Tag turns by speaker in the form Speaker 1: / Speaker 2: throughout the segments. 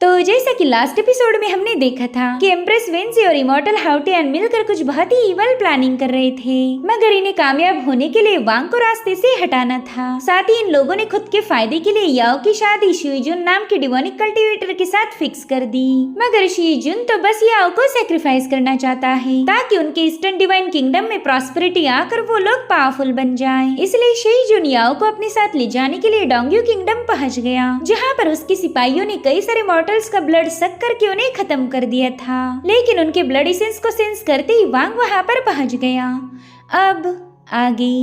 Speaker 1: तो जैसा कि लास्ट एपिसोड में हमने देखा था कि एम्प्रेस वेंजी और इमॉर्टल हाउटियान मिलकर कुछ बहुत ही इवल प्लानिंग कर रहे थे, मगर इन्हें कामयाब होने के लिए वांग को रास्ते से हटाना था। साथ ही इन लोगों ने खुद के फायदे के लिए याओ की शादी शिजुन नाम के डिमोनिक कल्टीवेटर के साथ फिक्स कर दी, मगर शिजुन तो बस याओ को सेक्रीफाइस करना चाहता है ताकि उनके ईस्टर्न डिवाइन किंगडम में प्रॉस्पेरिटी आकर वो लोग पावरफुल बन जाए। इसलिए शिजुन याओ को अपने साथ ले जाने के लिए डोंग्यू किंगडम पहुँच गया, जहाँ पर उसके सिपाहियों ने कई सारे मॉर्टल्स का ब्लड सक करके उन्हें खत्म कर दिया था, लेकिन उनके ब्लड एसेंस को सेंस करते ही वांग वहां पर पहुंच गया। अब आगे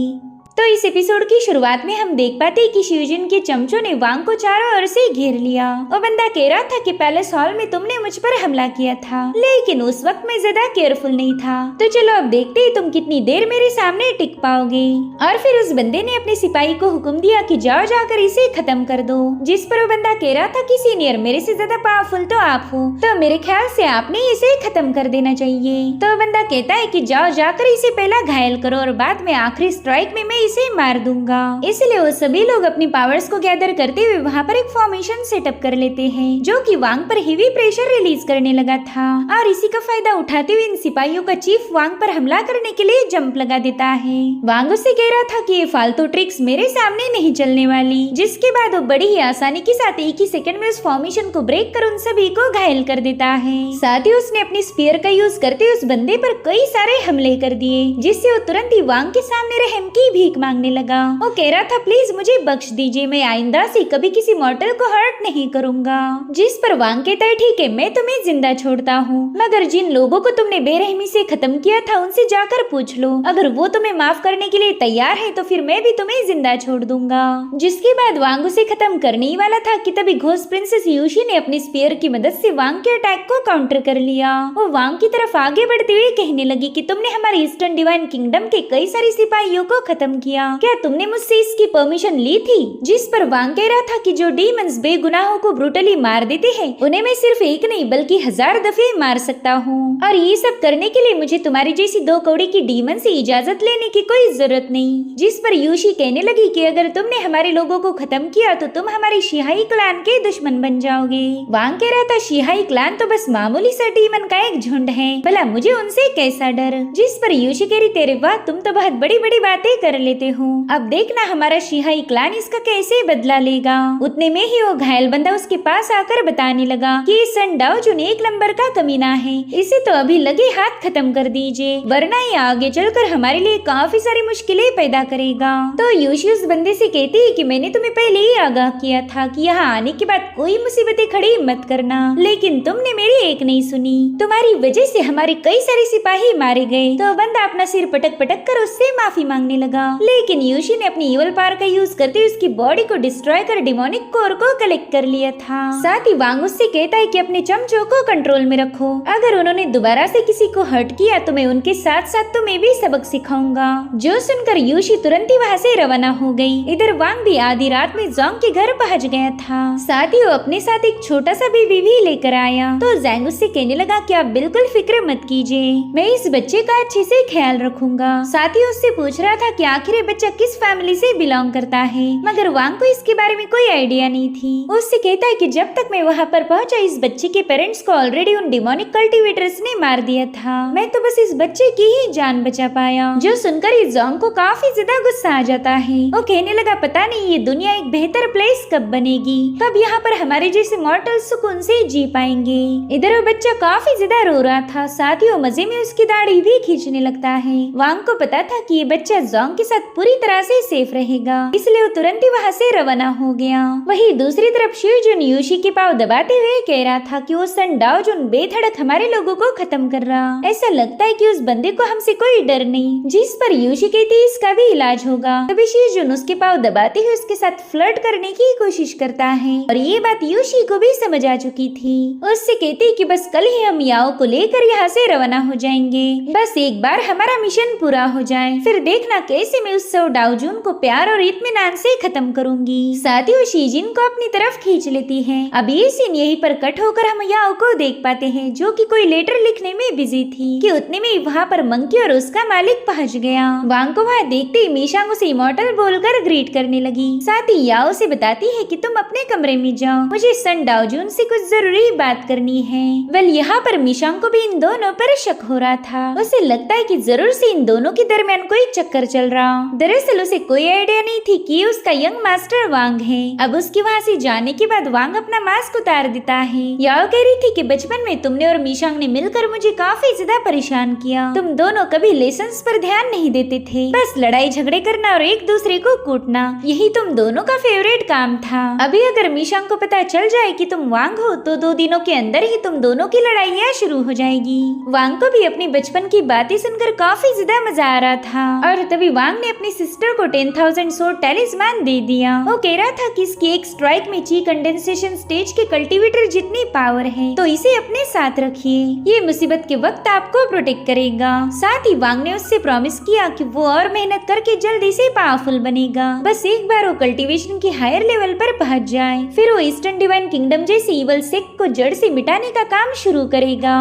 Speaker 1: तो इस एपिसोड की शुरुआत में हम देख पाते हैं कि शिवजिन के चमचों ने वांग को चारों ओर से घेर लिया। वो बंदा कह रहा था कि पैलेस हॉल में तुमने मुझ पर हमला किया था, लेकिन उस वक्त मैं ज्यादा केयरफुल नहीं था, तो चलो अब देखते हैं तुम कितनी देर मेरे सामने टिक पाओगे। और फिर उस बंदे ने अपने सिपाही को हुक्म दिया कि जाओ जाकर इसे खत्म कर दो, जिस पर वो बंदा कह रहा था कि सीनियर मेरे से ज्यादा पावरफुल तो आप हो, तो मेरे ख्याल से आपने इसे खत्म कर देना चाहिए। तो बंदा कहता है कि जाओ जाकर इसे पहला घायल करो और बाद में आखिरी स्ट्राइक में मैं इसे मार दूंगा। इसलिए वो सभी लोग अपनी पावर्स को गैदर करते हुए वहाँ पर एक फॉर्मेशन सेटअप कर लेते हैं, जो कि वांग पर हेवी प्रेशर रिलीज करने लगा था। और इसी का फायदा उठाते हुए इन सिपाहियों का चीफ वांग पर हमला करने के लिए जंप लगा देता है। वांग उससे कह रहा था कि ये फालतू ट्रिक्स मेरे सामने नहीं चलने वाली, जिसके बाद वो बड़ी ही आसानी के साथ एक ही सेकंड में उस फॉर्मेशन को ब्रेक कर उन सभी को घायल कर देता है। साथ ही उसने अपनी स्पीयर का यूज करते हुए उस बंदे पर कई सारे हमले कर दिए, जिससे वो तुरंत ही वांग के सामने रहम की भीख मांगने लगा। वो कह रहा था प्लीज मुझे बख्श दीजिए, मैं आइंदा से कभी किसी मॉर्टल को हर्ट नहीं करूंगा। जिस पर वांग कहता है ठीक है मैं तुम्हें जिंदा छोड़ता हूँ, मगर जिन लोगों को तुमने बेरहमी से खत्म किया था उनसे जाकर पूछ लो, अगर वो तुम्हें माफ करने के लिए तैयार है तो फिर मैं भी तुम्हें जिंदा छोड़ दूंगा। जिसके बाद वांग उसे खत्म करने ही वाला था कि तभी घोस्ट प्रिंसेस यूशी ने अपनी स्पीयर की मदद से वांग के अटैक को काउंटर कर लिया। वो वांग की तरफ आगे बढ़ते हुए कहने लगी कि तुमने हमारे ईस्टर्न डिवाइन किंगडम के कई सारे सिपाहियों को खत्म किया, क्या तुमने मुझसे इसकी परमिशन ली थी? जिस पर वांग कह रहा था कि जो डीमंस बेगुनाहों को ब्रूटली मार देते हैं उन्हें मैं सिर्फ एक नहीं बल्कि 1000 दफे मार सकता हूँ, और ये सब करने के लिए मुझे तुम्हारी जैसी 2 कौड़ी की डीमन से इजाजत लेने की कोई जरूरत नहीं। जिस पर यूशी कहने लगी कि अगर तुमने हमारे लोगों को खत्म किया तो तुम हमारे शिहाई क्लैन के दुश्मन बन जाओगे। वांग कह रहा था शिहाई क्लैन तो बस मामूली सा डीमन का एक झुंड है, भला मुझे उनसे कैसा डर। जिस पर यूशी कह रही तेरे वाह तुम तो बहुत बड़ी बड़ी बातें कर लेते हो, अब देखना हमारा शिहाई क्लैन इसका कैसे बदला लेगा। उतने में ही वो घायल बंदा उसके पास आकर बताने लगा कि सन डाओ जो 1 नंबर का कमीना है, इसे तो अभी लगे हाथ खत्म कर दीजिए, वरना ये आगे चलकर हमारे लिए काफी सारी मुश्किलें पैदा करेगा। तो यूशी उस बंदे से कहती है कि मैंने तुम्हें पहले ही आगाह किया था कि यहाँ आने के बाद कोई मुसीबतें खड़ी मत करना, लेकिन तुमने मेरी एक नहीं सुनी, तुम्हारी वजह से हमारे कई सारे सिपाही मारे गए। तो बंदा अपना सिर पटक पटक कर उससे माफी मांगने लगा, लेकिन यूशी ने अपनी इवल पावर का यूज करते हुए उसकी बॉडी को डिस्ट्रॉय कर डिमोनिक कोर को कलेक्ट कर लिया था। साथ ही वांग उससे कहता है कि अपने चमचों को कंट्रोल में रखो, अगर उन्होंने दोबारा से किसी को हर्ट किया तो मैं उनके साथ साथ तुम्हें भी सबक सिखाऊंगा। जो सुनकर यूशी तुरंत ही वहाँ से रवाना हो गई। इधर वांग भी आधी रात में जोंग के घर पहुँच गया था, साथ ही वो अपने साथ एक छोटा सा बेबी भी लेकर आया। तो जैंग उससे कहने लगा कि आप बिल्कुल फिक्र मत कीजिए, मैं इस बच्चे का अच्छे से ख्याल रखूंगा। साथ ही उससे पूछ रहा था कि आखिर ये बच्चा किस फैमिली से बिलोंग करता है, मगर वांग को इसके बारे में कोई आइडिया नहीं थी। उससे कहता है कि जब तक मैं वहाँ पर पहुँचा इस बच्चे के पेरेंट्स को ऑलरेडी उन डिमोनिक कल्टीवेटर्स ने मार दिया था, मैं तो बस इस बच्चे की ही जान बचा पाया। जो सुनकर इस जोंग को काफी ज्यादा गुस्सा आ जाता है। वो कहने लगा पता नहीं ये दुनिया एक बेहतर प्लेस कब बनेगी, कब यहाँ पर हमारे जैसे मॉर्टल सुकून से जी पाएंगे। इधर वो बच्चा काफी ज्यादा रो रहा था, साथ ही वो मजे में उसकी दाढ़ी भी खींचने लगता है। वांग को पता था कि ये बच्चा जोंग के साथ पूरी तरह से सेफ रहेगा, इसलिए वो तुरंत ही वहाँ से रवाना हो गया। वही दूसरी तरफ शिवजुन यूशी के पाँव दबाते हुए कह रहा था कि वो सन डाओ जुन बेधड़क हमारे लोगों को खत्म कर रहा, ऐसा लगता है कि उस बंदे को हमसे कोई डर नहीं। जिस पर यूशी कहती इसका भी इलाज होगा। तभी शिवजुन उसके पाँव दबाते हुए उसके साथ फ्लर्ट करने की कोशिश करता है, और ये बात यूशी को भी समझ आ चुकी थी। उससे कहती कि बस कल ही हम याओ को लेकर यहाँ से रवाना हो जाएंगे, बस एक बार हमारा मिशन पूरा हो जाए, फिर देखना कैसे मैं उस सो डाओजुन को प्यार और इत्मीनान से खत्म करूंगी। साथ ही वो शीजिन को अपनी तरफ खींच लेती है। अब ये सीन यहीं पर कट होकर हम याओ को देख पाते हैं, जो कि कोई लेटर लिखने में बिजी थी कि उतने में वहाँ पर मंकी और उसका मालिक पहुँच गया। वांग को वहाँ देखते ही मीशांग उसे इमॉर्टल बोलकर ग्रीट करने लगी। साथ ही याओ से बताती है कि तुम अपने कमरे में जाओ, मुझे सन डाओजुन से कुछ जरूरी बात करनी है। वेल यहाँ पर मीशांग को भी इन दोनों पर शक हो रहा था। उसे लगता है कि जरूर से इन दोनों के दरमियान कोई चक्कर चल रहा। दरअसल उसे कोई आइडिया नहीं थी कि उसका यंग मास्टर वांग है। अब उसके वहाँ से जाने के बाद वांग अपना मास्क उतार देता है। याओ कह रही थी कि बचपन में तुमने और मीशांग ने मिलकर मुझे काफी ज्यादा परेशान किया। तुम दोनों कभी लेसन्स पर ध्यान नहीं देते थे, बस लड़ाई झगड़े करना और एक दूसरे को कूटना, यही तुम दोनों का फेवरेट काम था। अभी अगर मीशांग को पता चल जाए कि तुम वांग हो तो 2 दिनों के अंदर ही तुम दोनों की लड़ाइयाँ शुरू हो जाएगी। वांग को भी अपनी बचपन की बातें सुनकर काफी ज्यादा मजा आ रहा था और तभी वांग ने अपनी सिस्टर को 10,000 सोर्ड टैलिस्मान दे दिया। वो कह रहा था कि इसकी एक स्ट्राइक में ची कंडेंसेशन स्टेज के कल्टीवेटर जितनी पावर है, तो इसे अपने साथ रखिए, ये मुसीबत के वक्त आपको प्रोटेक्ट करेगा। साथ ही वांग ने उससे प्रॉमिस किया कि वो और मेहनत करके जल्दी से पावरफुल बनेगा, बस एक बार वो कल्टीवेशन की हायर लेवल पर पहुंच जाए, फिर वो ईस्टर्न डिवाइन किंगडम जैसे इवल सेक्ट को जड़ से मिटाने का काम शुरू करेगा।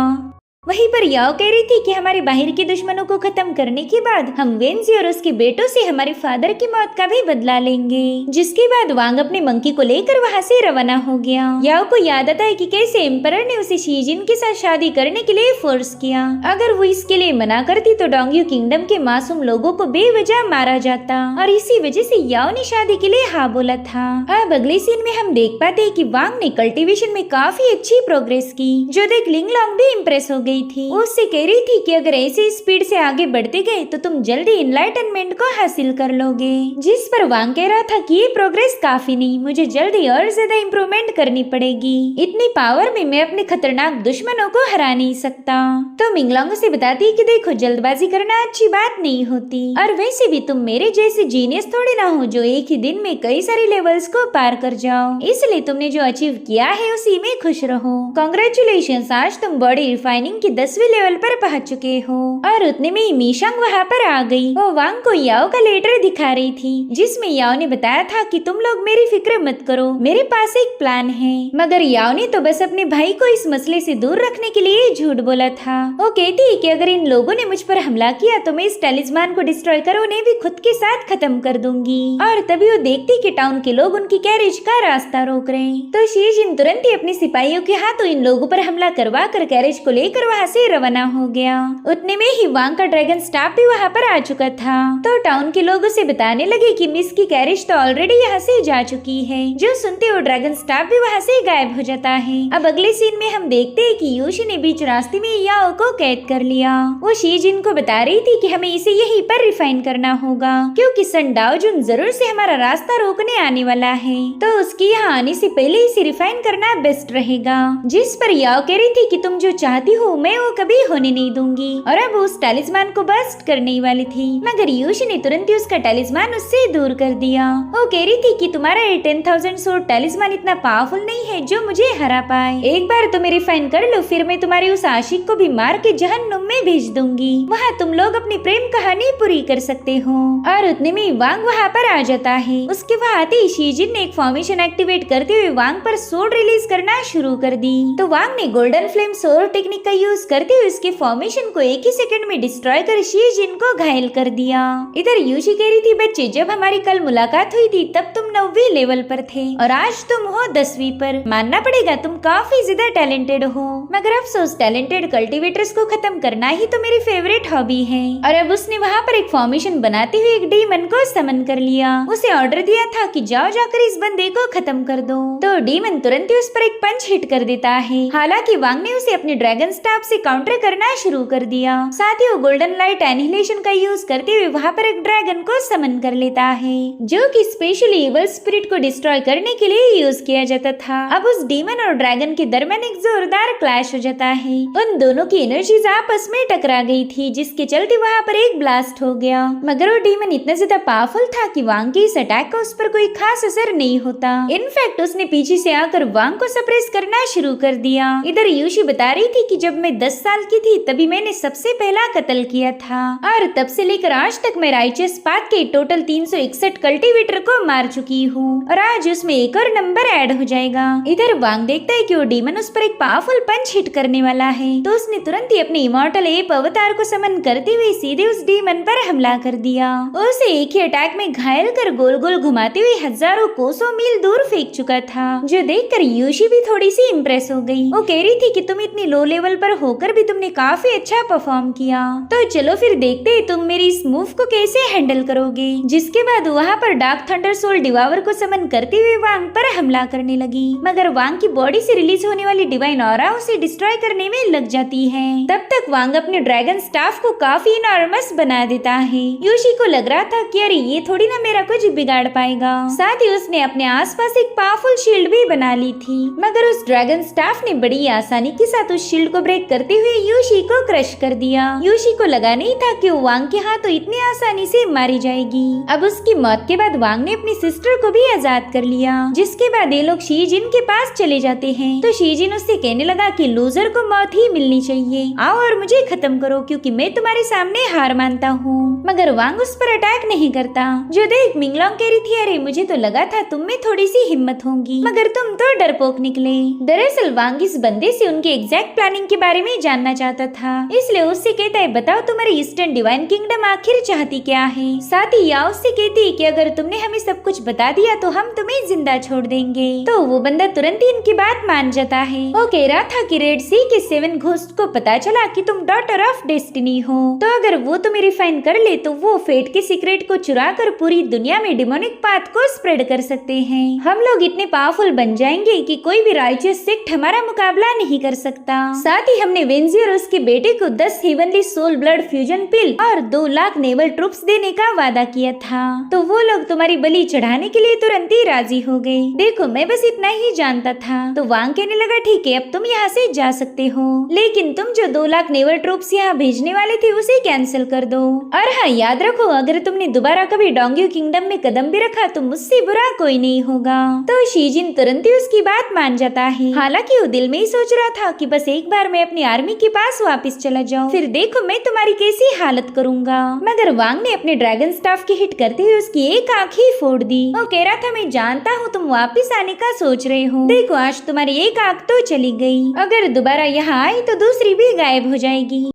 Speaker 1: वहीं पर याओ कह रही थी कि हमारे बाहर के दुश्मनों को खत्म करने के बाद हम वेंजी और उसके बेटों से हमारे फादर की मौत का भी बदला लेंगे। जिसके बाद वांग अपने मंकी को लेकर वहाँ से रवाना हो गया। याओ को याद आता है कि कैसे एम्परर ने उसे शीजिन के साथ शादी करने के लिए फोर्स किया। अगर वो इसके लिए मना करती तो डोंग्यू किंगडम के मासूम लोगों को बेवजह मारा जाता और इसी वजह से याओ ने शादी के लिए हाँ बोला था। अब अगले सीन में हम देख पाते हैं कि वांग ने कल्टीवेशन में काफी अच्छी प्रोग्रेस की, जो देख लिंगलोंग भी इम्प्रेस हो गई थी। वो उससे कह रही थी कि अगर ऐसे स्पीड से आगे बढ़ते गए तो तुम जल्दी इनलाइटनमेंट को हासिल कर लोगे। जिस पर वांग कह रहा था कि ये प्रोग्रेस काफी नहीं, मुझे जल्दी और ज्यादा इम्प्रूवमेंट करनी पड़ेगी, इतनी पावर में मैं अपने खतरनाक दुश्मनों को हरा नहीं सकता। तो मिंगलोंग उसे बताती है कि देखो, जल्दबाजी करना अच्छी बात नहीं होती और वैसे भी तुम मेरे जैसे जीनियस थोड़ी ना हो जो एक ही दिन में कई सारे लेवल्स को पार कर जाओ, इसलिए तुमने जो अचीव किया है उसी में खुश रहो। कांग्रेचुलेशन, आज तुम बॉडी रिफाइनिंग के 10वें लेवल पर पहुंच चुके हो। और उतने में ही मीशांग वहाँ पर आ गई। वो वांग को याओ का लेटर दिखा रही थी, जिसमें याओ ने बताया था कि तुम लोग मेरी फिक्र मत करो, मेरे पास एक प्लान है। मगर याओ ने तो बस अपने भाई को इस मसले से दूर रखने के लिए झूठ बोला था। वो कहती है कि अगर इन लोगों ने मुझ पर हमला किया तो मैं इस टैलिस्मान को डिस्ट्रॉय कर उन्हें भी खुद के साथ खत्म कर दूंगी। और तभी वो देखती कि टाउन के लोग उनकी कैरेज का रास्ता रोक रहे हैं। तो शीजिन तुरंत ही अपने सिपाहियों के हाथों इन लोगों पर हमला करवा कर कैरेज को लेकर वहाँ से रवाना हो गया। उतने में ही वांग का ड्रैगन स्टाफ भी वहाँ पर आ चुका था। तो टाउन के लोग उसे बताने लगे कि मिस की कैरेज तो ऑलरेडी यहाँ से जा चुकी है। जो सुनते हो ड्रैगन स्टाफ भी वहाँ से गायब हो जाता है। अब अगले सीन में हम देखते हैं कि यूशी ने बीच रास्ते में याओ को कैद कर लिया। वो शीजिन को बता रही थी कि हमें इसे यहीं पर रिफाइन करना होगा, क्योंकि सन डाओजुन जरूर से हमारा रास्ता रोकने आने वाला है, तो उसके यहाँ आने से पहले इसे रिफाइन करना बेस्ट रहेगा। जिस पर याओ कह रही थी कि तुम जो चाहती हो मैं वो कभी होने नहीं दूंगी, और अब उस टैलिस्मान को बस्ट करने वाली थी, मगर यूशी ने तुरंत ही उसका टैलिस्मान उससे दूर कर दिया। वो कह रही थी कि तुम्हारा ये 10,000 सोर्ड टैलिस्मान इतना पावरफुल नहीं है जो मुझे हरा पाए। एक बार तुम रिफाइन कर लो, फिर मैं तुम्हारे उस आशिक को भी मार के जहन्नुम में भेज दूंगी, वहाँ तुम लोग अपनी प्रेम कहानी पूरी कर सकते हो। और उतने में वांग वहाँ पर आ जाता है। उसके वहाँ आते ही शीजिन ने एक फॉर्मेशन एक्टिवेट करते हुए वांग पर सोर्ड रिलीज करना शुरू कर दी। तो वांग ने गोल्डन फ्लेम सोर्ड टेक्निक का यूज करते हुए उसके फॉर्मेशन को एक ही सेकंड में डिस्ट्रॉय कर शीजिन को घायल कर दिया। इधर यूशी कह रही थी, बच्चे जब हमारी कल मुलाकात हुई थी तब तुम 9वीं लेवल पर थे और आज तुम हो 10वीं पर। मानना पड़ेगा तुम काफी ज्यादा टैलेंटेड हो, मगर अफसोस टैलेंटेड कल्टीवेटर्स को खत्म करना ही तो मेरी फेवरेट हॉबी है। और अब उसने वहाँ पर एक फॉर्मेशन बनाते हुए एक डीमन को समन कर लिया। उसे ऑर्डर दिया था कि जाओ जाकर इस बंदे को खत्म कर दो। तो डीमन तुरंत ही उस पर एक पंच हिट कर देता है। हालांकि वांग ने उसे अपने ड्रैगन स्टाफ से काउंटर करना शुरू कर दिया। साथ ही वो गोल्डन लाइट एनिहिलेशन का यूज करते हुए वहाँ पर एक ड्रैगन को समन कर लेता है, जो कि स्पेशली इवल स्पिरिट को डिस्ट्रॉय करने के लिए यूज किया जाता था। अब उस डीमन और ड्रैगन के दरमियान एक जोरदार क्लैश हो जाता है। उन दोनों की एनर्जीज आपस में टकरा गई थी, जिसके चलते वहाँ पर एक ब्लास्ट हो गया। मगर वो डीमन इतना ज्यादा पावरफुल था कि वांग के इस अटैक का उस पर कोई खास असर नहीं होता। इनफैक्ट उसने पीछे से आकर वांग को सप्रेस करना शुरू कर दिया। इधर यूशी बता रही थी कि जब मैं मैं 10 साल की थी तभी मैंने सबसे पहला कत्ल किया था और तब से लेकर आज तक मैं राइचस पाथ के टोटल 361 कल्टीवेटर को मार चुकी हूँ और आज उसमें एक और नंबर ऐड हो जाएगा। इधर वांग देखता है कि वो डीमन उस पर एक पावरफुल पंच हिट करने वाला है तो उसने तुरंत ही अपने इमॉर्टल एप अवतार को समन करते हुए सीधे उस डीमन पर हमला कर दिया। उसे एक ही अटैक में घायल कर गोल गोल घुमाते हुए हजारों कोसों मील दूर फेंक चुका था, जो देखकर यूशी भी थोड़ी सी इम्प्रेस हो गई। वो कह रही थी कि तुम इतनी लो लेवल पर होकर भी तुमने काफी अच्छा परफॉर्म किया, तो चलो फिर देखते हैं तुम मेरी इस मूव को कैसे हैंडल करोगे। जिसके बाद वहाँ पर डार्क थंडर सोल डिवावर को समन करते हुए वांग पर हमला करने लगी, मगर वांग की बॉडी से रिलीज होने वाली डिवाइन ऑरा उसे डिस्ट्रॉय करने में लग जाती है। तब तक वांग अपने ड्रैगन स्टाफ को काफी इनॉर्मस बना देता है। यूशी को लग रहा था कि अरे ये थोड़ी ना मेरा कुछ बिगाड़ पाएगा। साथ ही उसने अपने आसपास एक पावरफुल शील्ड भी बना ली थी, मगर उस ड्रैगन स्टाफ ने बड़ी आसानी के साथ उस शील्ड को ब्रेक करते हुए यूशी को क्रश कर दिया। यूशी को लगा नहीं था कि वांग के हाथ तो इतनी आसानी से मारी जाएगी। अब उसकी मौत के बाद वांग ने अपनी सिस्टर को भी आजाद कर लिया, जिसके बाद ये लोग शीजिन के पास चले जाते हैं। तो शीजिन उससे कहने लगा कि लूजर को मौत ही मिलनी चाहिए, आओ और मुझे खत्म करो क्योंकि मैं तुम्हारे सामने हार मानता हूँ। मगर वांग उस पर अटैक नहीं करता, जो देख मिंगलोंग कह रही थी अरे मुझे तो लगा था तुम में थोड़ी सी हिम्मत होगी, मगर तुम तो डरपोक निकले। दरअसल वांग इस बंदे से उनकी एग्जैक्ट प्लानिंग के बारे में जानना चाहता था, इसलिए उससे कहता है बताओ तुम्हारी ईस्टर्न डिवाइन किंगडम आखिर चाहती क्या है। साथ ही या उससे कहती है कि अगर तुमने हमें सब कुछ बता दिया तो हम तुम्हें जिंदा छोड़ देंगे। तो वो बंदा तुरंत ही इनकी बात मान जाता है। वो कह रहा था कि रेड सी के 7 घोस्ट को पता चला कि तुम डॉटर ऑफ डेस्टिनी हो, तो अगर वो तुम्हें रिफाइन कर ले तो वो फेट के सीक्रेट को चुरा कर पूरी दुनिया में डिमोनिक पाथ को स्प्रेड कर सकते हैं। हम लोग इतने पावरफुल बन जाएंगे कि कोई भी राइचियस सेक्ट हमारा मुकाबला नहीं कर सकता। साथ ही हमने वेंजी और उसके बेटे को 10 हेवनली सोल ब्लड फ्यूजन पिल और 2 लाख नेवल ट्रूप्स देने का वादा किया था, तो वो लोग तुम्हारी बलि चढ़ाने के लिए तुरंत ही राजी हो गए। देखो मैं बस इतना ही जानता था। तो वांग कहने लगा ठीक है अब तुम यहाँ से जा सकते हो, लेकिन तुम जो 2 लाख नेवल ट्रूप्स यहाँ भेजने वाले थे उसे कैंसिल कर दो। और हाँ याद रखो अगर तुमने दोबारा कभी डोंग्यू किंगडम में कदम भी रखा तो मुझसे बुरा कोई नहीं होगा। तो शीजिन तुरंत ही उसकी बात मान जाता है। हालांकि वो दिल में ही सोच रहा था कि बस एक बार मैं अपनी आर्मी के पास वापस चला जाऊं, फिर देखो मैं तुम्हारी कैसी हालत करूंगा। मगर वांग ने अपने ड्रैगन स्टाफ की हिट करते हुए उसकी एक आंख ही फोड़ दी। वो कह रहा था मैं जानता हूँ तुम वापस आने का सोच रहे हो, देखो आज तुम्हारी एक आंख तो चली गई, अगर दोबारा यहाँ आई तो दूसरी भी गायब हो जाएगी।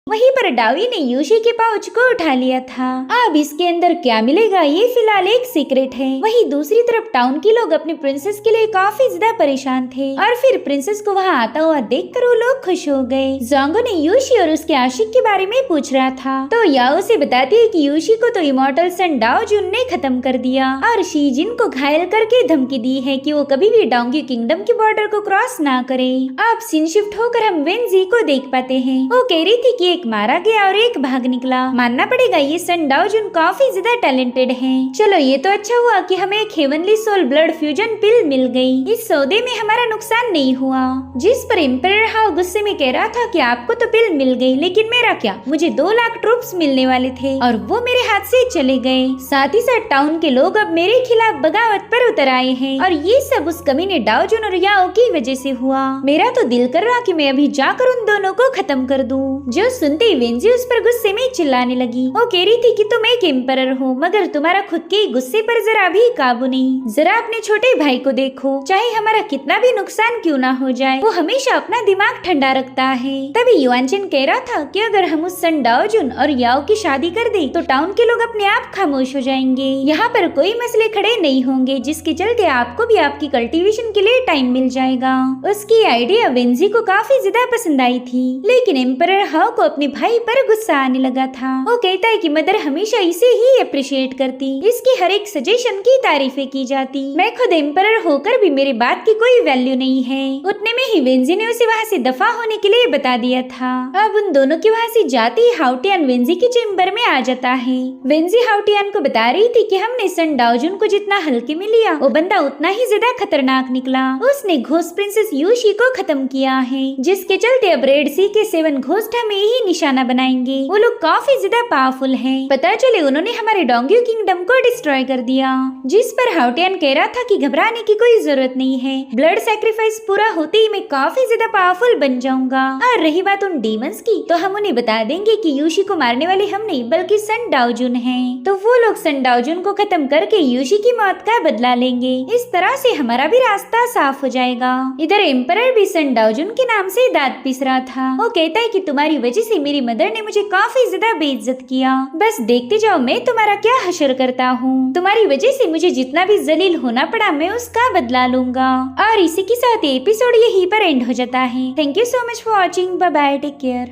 Speaker 1: वहीं पर डावी ने यूशी के पाउच को उठा लिया था। अब इसके अंदर क्या मिलेगा ये फिलहाल एक सीक्रेट है। वहीं दूसरी तरफ टाउन के लोग अपने प्रिंसेस के लिए काफी ज्यादा परेशान थे और फिर प्रिंसेस को वहां आता हुआ देखकर वो लोग खुश हो गए। जोंगो ने यूशी और उसके आशिक के बारे में पूछ रहा था, तो याओ से बताती है कि यूशी को तो इमॉर्टल सन डाओ जुन ने खत्म कर दिया और शीजिन को घायल करके धमकी दी है कि वो कभी भी डोंग्यू किंगडम के बॉर्डर को क्रॉस ना करे। अब सीन शिफ्ट होकर हम वेंजी को देख पाते हैं। वो कह रही थी कि एक मारा गया और एक भाग निकला। मानना पड़ेगा ये सन डाओ जुन काफी ज्यादा टैलेंटेड हैं। चलो ये तो अच्छा हुआ कि हमें एक हेवनली सोल ब्लड फ्यूजन पिल मिल गई। इस सौदे में हमारा नुकसान नहीं हुआ। जिस पर एम्परर हाउ गुस्से में कह रहा था कि आपको तो पिल मिल गई लेकिन मेरा क्या, मुझे 2 लाख ट्रूप्स मिलने वाले थे और वो मेरे हाथ से चले गए। साथ ही साथ टाउन के लोग अब मेरे खिलाफ बगावत पर उतर आए हैं और ये सब उस कमीने डाओ जुन और याओ की वजह से हुआ। मेरा तो दिल कर रहा कि मैं अभी जाकर उन दोनों को खत्म कर दूं। जो सुनते ही वेंजी उस पर गुस्से में चिल्लाने लगी। वो कह रही थी कि तुम एक एम्परर हो मगर तुम्हारा खुद के गुस्से पर जरा भी काबू नहीं। जरा अपने छोटे भाई को देखो, चाहे हमारा कितना भी नुकसान क्यों ना हो जाए वो हमेशा अपना दिमाग ठंडा रखता है। तभी युआनचेन कह रहा था कि अगर हम उस सन डाओ जुन और याओ की शादी कर दे तो टाउन के लोग अपने आप खामोश हो जाएंगे। यहाँ पर कोई मसले खड़े नहीं होंगे, जिसके चलते आपको भी आपकी कल्टीवेशन के लिए टाइम मिल जाएगा। उसकी आइडिया वेंजी को काफी ज्यादा पसंद आई थी, लेकिन एम्परर हाउ को अपने भाई पर गुस्सा आने लगा था। वो कहता है कि मदर हमेशा इसे ही अप्रिशिएट करती, इसकी हर एक सजेशन की तारीफें की जाती। मैं खुद एम्परर होकर भी मेरे बात की कोई वैल्यू नहीं है। उतने में ही वेंजी ने उसे वहाँ से दफा होने के लिए बता दिया था। अब उन दोनों के वहाँ से जाते ही हाउटियान वेंजी के चेम्बर में आ जाता है। वेंजी हाउटियान को बता रही थी कि हमने सन डाओ जुन को जितना हल्के में लिया वो बंदा उतना ही ज्यादा खतरनाक निकला। उसने घोस्ट प्रिंसेस यूशी को खत्म किया है, जिसके चलते अब रेड सी के 7 घोस्ट हमें ही निशाना बनाएंगे। वो लोग काफी ज्यादा पावरफुल हैं। पता चले उन्होंने हमारे डोंगियो किंगडम को डिस्ट्रॉय कर दिया, जिस पर हाउटियन कह रहा था कि घबराने की कोई जरूरत नहीं है, ब्लड सैक्रिफाइस पूरा होते ही मैं काफी ज्यादा पावरफुल बन जाऊंगा। और रही बात उन डीमंस की, तो हम उन्हें बता देंगे कि यूशी को मारने वाले हम नहीं बल्कि सन डाओजुन हैं। तो वो लोग सन डाओजुन को खत्म करके यूशी की मौत का बदला लेंगे। इस तरह से हमारा भी रास्ता साफ हो जाएगा। इधर एम्परर भी सन डाओजुन के नाम से दांत पीस रहा था। वो कहता है कि तुम्हारी वजह से मेरी मदर ने मुझे काफी ज्यादा बेइज्जत किया, बस देखते जाओ मैं तुम्हारा क्या हशर करता हूँ। तुम्हारी वजह से मुझे जितना भी जलील होना पड़ा मैं उसका बदला लूंगा। और इसी के साथ एपिसोड यहीं पर एंड हो जाता है। Thank you so much for watching. Bye bye, take care.